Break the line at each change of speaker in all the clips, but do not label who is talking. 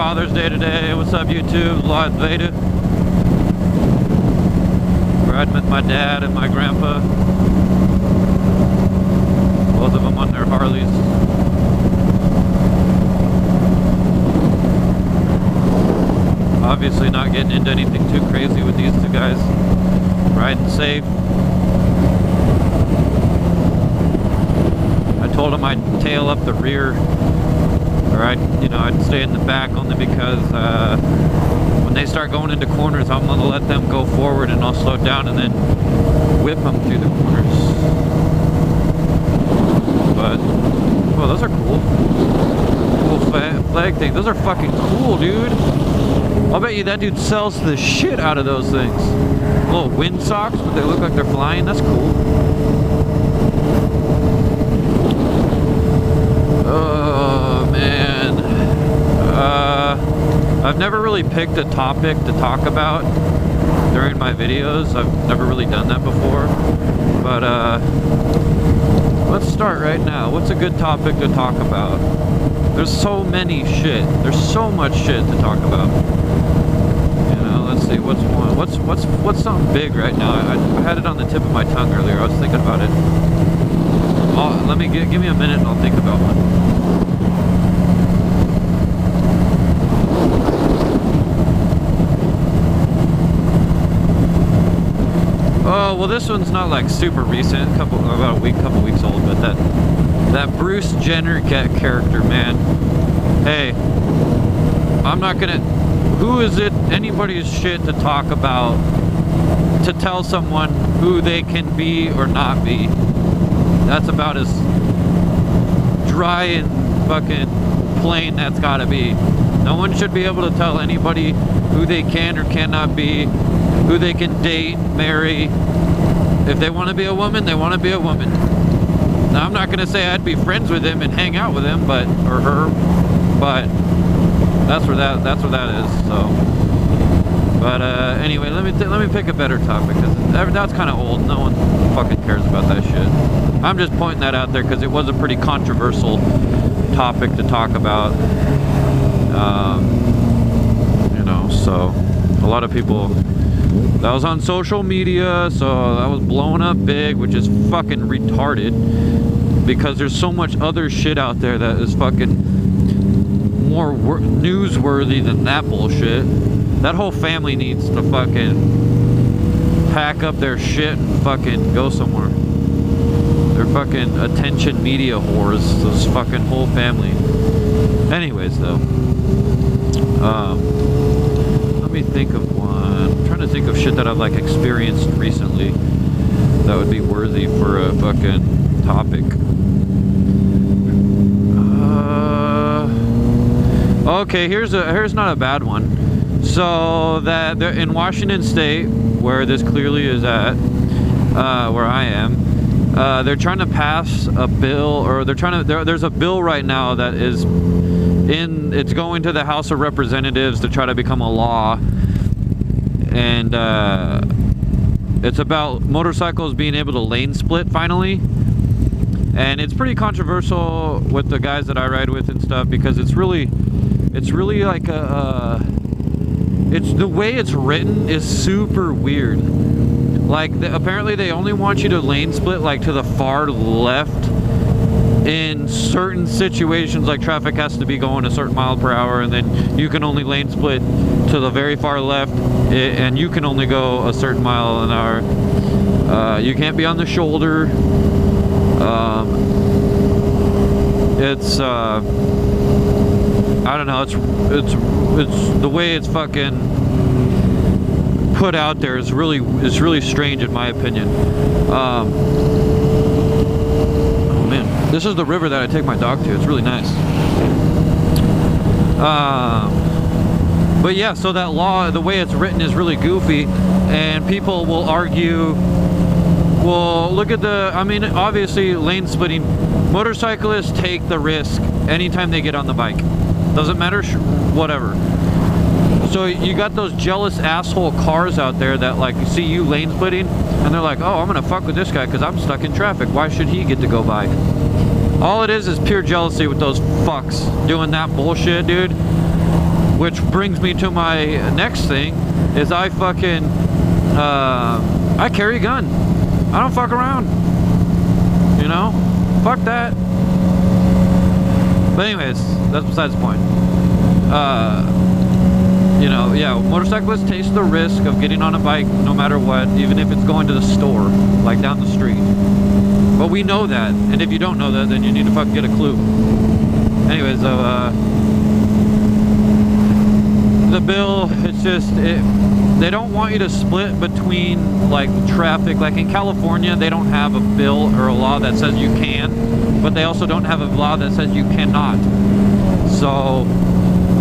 Father's Day today. What's up, YouTube? Live Veda. Riding with my dad and my grandpa. Both of them on their Harleys. Obviously not getting into anything too crazy with these two guys. Riding safe. I told them I'd tail up the rear, or I'd stay in the back only because when they start going into corners, I'm gonna let them go forward and I'll slow down and then whip them through the corners. But, well, those are cool. Cool flag thing. Those are fucking cool, dude. I'll bet you that dude sells the shit out of those things. Little wind socks, but they look like they're flying. That's cool. Oh, man. I've never really picked a topic to talk about during my videos. I've never really done that before. But, let's start right now. What's a good topic to talk about? There's so many shit. There's so much shit to talk about. Let's see, what's one? What's something big right now? I had it on the tip of my tongue earlier. I was thinking about it. Give me a minute and I'll think about one. Oh, well, this one's not like super recent, couple weeks old, but that Bruce Jenner character, man. Hey, I'm not gonna. Who is it anybody's shit to talk about, to tell someone who they can be or not be? That's about as dry and fucking plain that's gotta be. No one should be able to tell anybody who they can or cannot be, who they can date, marry. If they want to be a woman, they want to be a woman. Now, I'm not gonna say I'd be friends with him and hang out with him, or her, but that's where that is. So, but anyway, let me pick a better topic, because that's kind of old. No one fucking cares about that shit. I'm just pointing that out there because it was a pretty controversial topic to talk about. So a lot of people. That was on social media, so that was blowing up big, which is fucking retarded. Because there's so much other shit out there that is fucking more newsworthy than that bullshit. That whole family needs to fucking pack up their shit and fucking go somewhere. They're fucking attention media whores, this fucking whole family. Anyways, though, let me think of one. I'm trying to think of shit that I've like experienced recently that would be worthy for a fucking topic. Okay, here's not a bad one. So that in Washington State, where this clearly is at, where I am, they're trying to pass a bill, or there's a bill right now that is it's going to the House of Representatives to try to become a law, and it's about motorcycles being able to lane split finally. And it's pretty controversial with the guys that I ride with and stuff, because it's really like it's the way it's written is super weird. Like, apparently they only want you to lane split like to the far left in certain situations, like traffic has to be going a certain mile per hour, and then you can only lane split to the very far left, and you can only go a certain mile an hour. You can't be on the shoulder. It's I don't know, it's the way it's fucking put out there is really strange in my opinion. Oh man, this is the river that I take my dog to. It's really nice. But yeah, so that law, the way it's written is really goofy, and people will argue, well, look at obviously lane splitting, motorcyclists take the risk anytime they get on the bike. Doesn't matter, whatever. So you got those jealous asshole cars out there that like see you lane splitting, and they're like, oh, I'm gonna fuck with this guy because I'm stuck in traffic. Why should he get to go by? All it is pure jealousy with those fucks doing that bullshit, dude. Which brings me to my next thing, is I fucking, I carry a gun. I don't fuck around. You know? Fuck that. But anyways, that's besides the point. You know, yeah, motorcyclists take the risk of getting on a bike no matter what, even if it's going to the store, like down the street. But we know that, and if you don't know that, then you need to fucking get a clue. Anyways, the bill, it's just, they don't want you to split between, like, traffic. Like in California, they don't have a bill or a law that says you can, but they also don't have a law that says you cannot. So,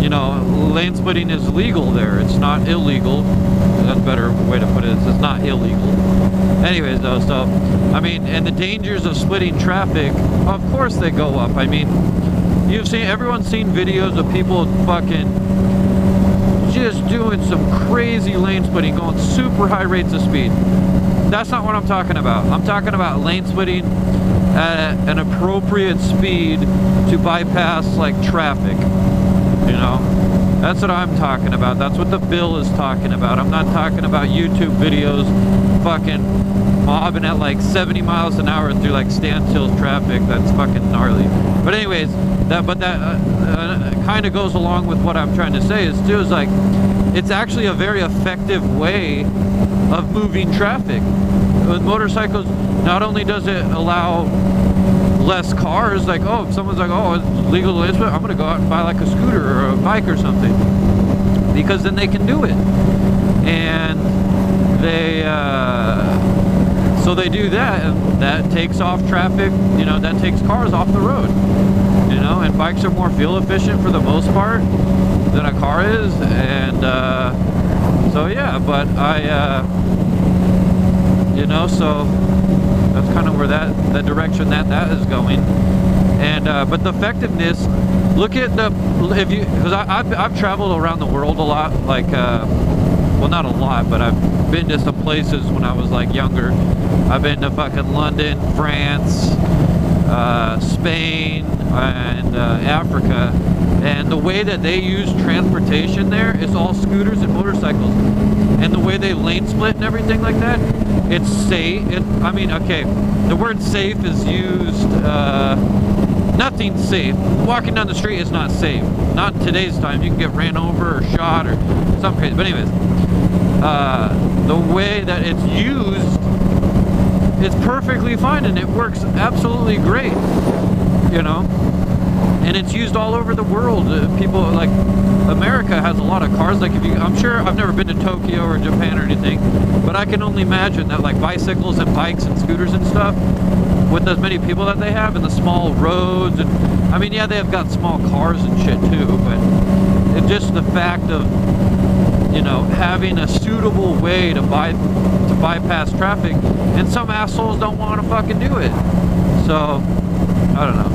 you know, lane splitting is legal there. It's not illegal. That's a better way to put it. It's not illegal. Anyways, though, so, I mean, and the dangers of splitting traffic, of course they go up. I mean, everyone's seen videos of people fucking just doing some crazy lane splitting, going super high rates of speed. That's not what I'm talking about. I'm talking about lane splitting at an appropriate speed to bypass, like, traffic. You know, that's what I'm talking about. That's what the bill is talking about. I'm not talking about YouTube videos fucking mobbing at like 70 miles an hour through like standstill traffic. That's fucking gnarly. But anyways, that kind of goes along with what I'm trying to say is too, is like, it's actually a very effective way of moving traffic. With motorcycles, not only does it allow less cars, like, oh, if someone's like, oh, it's legal to lane split, I'm gonna go out and buy like a scooter or a bike or something, because then they can do it. And they so they do that, and that takes off traffic, you know, that takes cars off the road, you know. And bikes are more fuel efficient for the most part than a car is. And so yeah, but you know, so that's kind of where that direction that is going. And but the effectiveness, look at because I've traveled around the world a lot, like well, not a lot, but I've been to some places when I was like younger. I've been to fucking London, France, Spain, and Africa. And the way that they use transportation there is all scooters and motorcycles. And the way they lane split and everything like that, it's safe. I mean, okay, the word safe is used, nothing's safe. Walking down the street is not safe. Not in today's time. You can get ran over or shot or something crazy. But anyways, the way that it's used, it's perfectly fine, and it works absolutely great, you know. And it's used all over the world. People, like, America has a lot of cars. Like, I'm sure, I've never been to Tokyo or Japan or anything, but I can only imagine that, like, bicycles and bikes and scooters and stuff, with as many people that they have and the small roads, and I mean, yeah, they have got small cars and shit too, but it's just the fact of, you know, having a suitable way to bypass traffic, and some assholes don't want to fucking do it. So I don't know,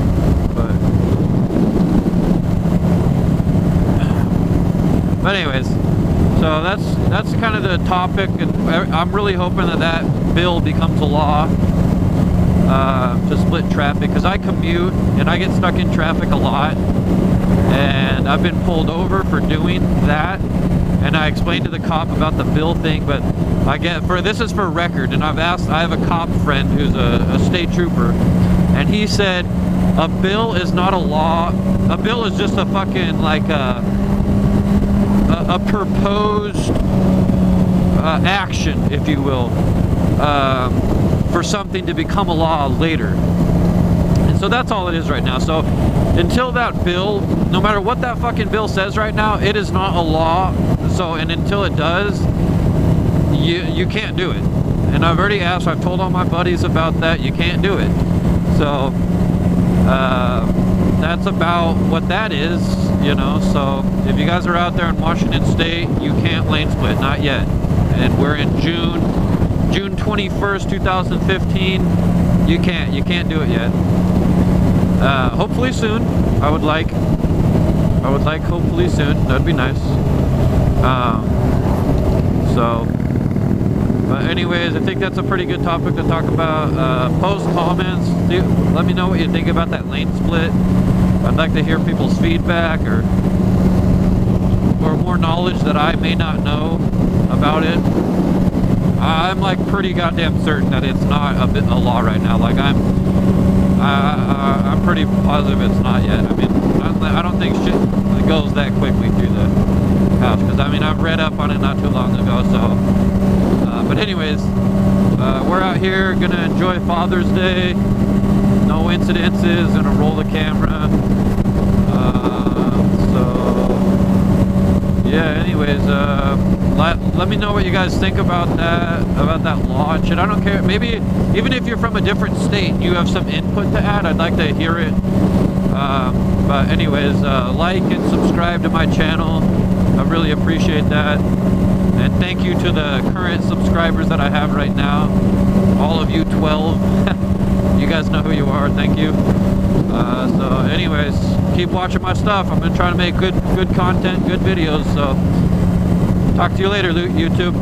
but anyways, so that's kind of the topic, and I'm really hoping that bill becomes a law to split traffic, because I commute and I get stuck in traffic a lot, and I've been pulled over for doing that. And I explained to the cop about the bill thing, but this is for record, and I have a cop friend who's a state trooper, and he said a bill is not a law. A bill is just a fucking, like, a proposed action, if you will, for something to become a law later. And so that's all it is right now. So until that bill, no matter what that fucking bill says right now, it is not a law. So, and until it does, you can't do it. And I've already asked, I've told all my buddies about that, you can't do it. So that's about what that is, you know. So if you guys are out there in Washington State, you can't lane split, not yet. And we're in June 21st, 2015. You can't do it yet. Hopefully soon. I would like hopefully soon. That'd be nice. But anyways, I think that's a pretty good topic to talk about. Post comments. Let me know what you think about that lane split. I'd like to hear people's feedback, or more knowledge that I may not know about it, I'm like pretty goddamn certain that it's not a law right now. Like I'm pretty positive it's not yet. I mean, I don't think shit goes that quickly through the house, because I mean I've read up on it not too long ago. So, but anyways, we're out here gonna enjoy Father's Day. No incidences. Gonna roll the camera. So yeah. Anyways, let me know what you guys think about that law and shit. I don't care. Maybe even if you're from a different state and you have some input to add, I'd like to hear it. But anyways, like and subscribe to my channel. I really appreciate that. And thank you to the current subscribers that I have right now. All of you 12. You guys know who you are. Thank you. So anyways, keep watching my stuff. I'm gonna try to make good content, good videos. So talk to you later, YouTube.